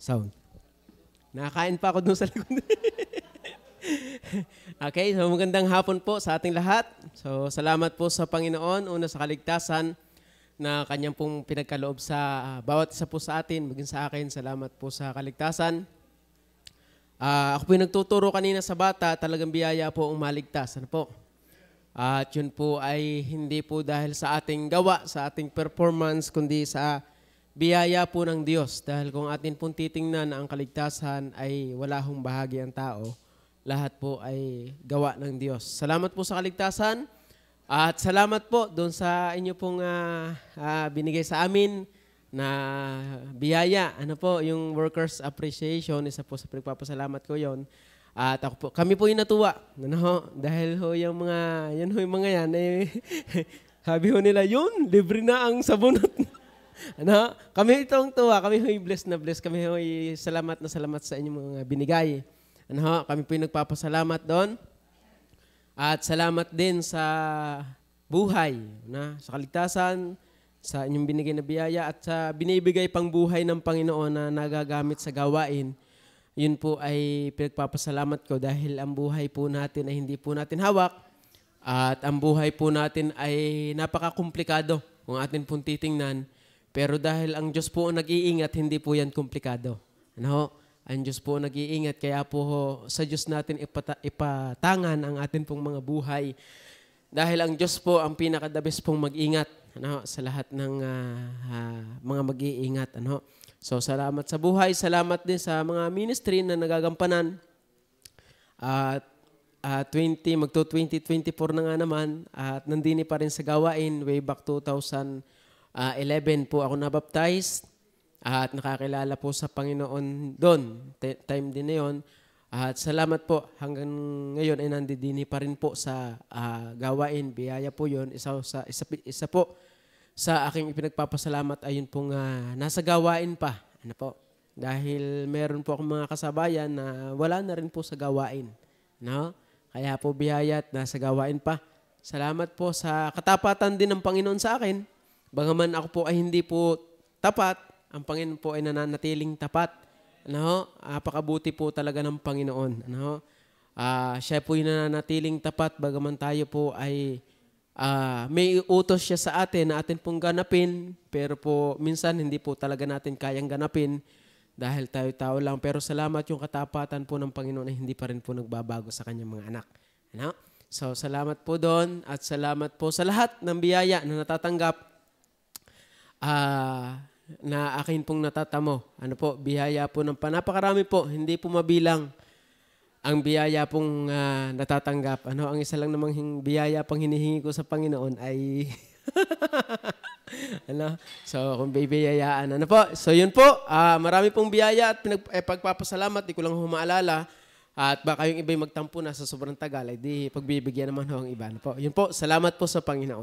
Sound. Nakakain pa ako dun sa likod. Okay, so magandang hapon po sa ating lahat. So salamat po sa Panginoon, una sa kaligtasan na kanyang pong pinagkaloob sa bawat isa po sa atin, maging sa akin. Salamat po sa kaligtasan. Ako po yung nagtuturo kanina sa bata, talagang biyaya po ang maligtas. Ano po? At yun po ay hindi po dahil sa ating gawa, sa ating performance, kundi sa biyaya po ng Diyos. Dahil kung atin pong titingnan ang kaligtasan ay wala hong bahagi ang tao, lahat po ay gawa ng Diyos. Salamat po sa kaligtasan at salamat po doon sa inyo pong binigay sa amin na biyaya. Ano po, yung Workers Appreciation, isa po sa pinagpapasalamat ko yon. At ako po, kami po yung natuwa. Ano, dahil ho yung mga yan, sabi ho nila, yun, libre na ang sabunot. Ano, kami itong tuwa, kami ho'y blessed na blessed, kami ho'y salamat na salamat sa inyong mga binigay. Ano, kami po yung nagpapasalamat doon. At salamat din sa buhay, sa kaligtasan, sa inyong binigay na biyaya at sa binibigay pang buhay ng Panginoon na nagagamit sa gawain. Yun po ay pinagpapasalamat ko dahil ang buhay po natin ay hindi po natin hawak at ang buhay po natin ay napakakomplikado kung atin pong titingnan. Pero dahil ang Diyos po ang nag-iingat, hindi po yan komplikado. Ano? Ang Diyos po ang nag-iingat, kaya po sa Diyos natin ipatangan ang atin pong mga buhay. Dahil ang Diyos po ang pinakadabis pong mag-ingat sa lahat ng mga mag-iingat. So salamat sa buhay, salamat din sa mga ministry na nagagampanan. At 2024 na nga naman at nandini pa rin sa gawain way back 2011 po ako nabaptize at nakakilala po sa Panginoon doon. Time din na yun. At salamat po hanggang ngayon ay nandidini pa rin po sa gawain. Biyaya po yun. Isa po sa aking ipinagpapasalamat ay yun pong nasa gawain pa. Ano po? Dahil meron po akong mga kasabayan na wala na rin po sa gawain. No? Kaya po biyaya at nasa gawain pa. Salamat po sa katapatan din ng Panginoon sa akin. Bagaman ako po ay hindi po tapat, ang Panginoon po ay nananatiling tapat. Napakabuti po talaga ng Panginoon. Siya po yung nananatiling tapat, bagaman tayo po ay may utos siya sa atin na atin pong ganapin, pero po minsan hindi po talaga natin kayang ganapin dahil tayo-tao lang. Pero salamat yung katapatan po ng Panginoon ay hindi pa rin po nagbabago sa kanyang mga anak. So salamat po doon at salamat po sa lahat ng biyaya na natatanggap na akin pong natatamo. Biyaya po ng napakarami po, hindi po mabilang ang biyaya pong natatanggap. Ang isa lang namang biyaya pang hinihingi ko sa Panginoon ay So kung bibiyayaan, So yun po, marami pong biyaya at pagpapasalamat, di ko lang humaalala. At baka yung iba'y magtampo na sa sobrang tagal, ay di pagbibigyan naman ho ang iba. Yun po, salamat po sa Panginoon.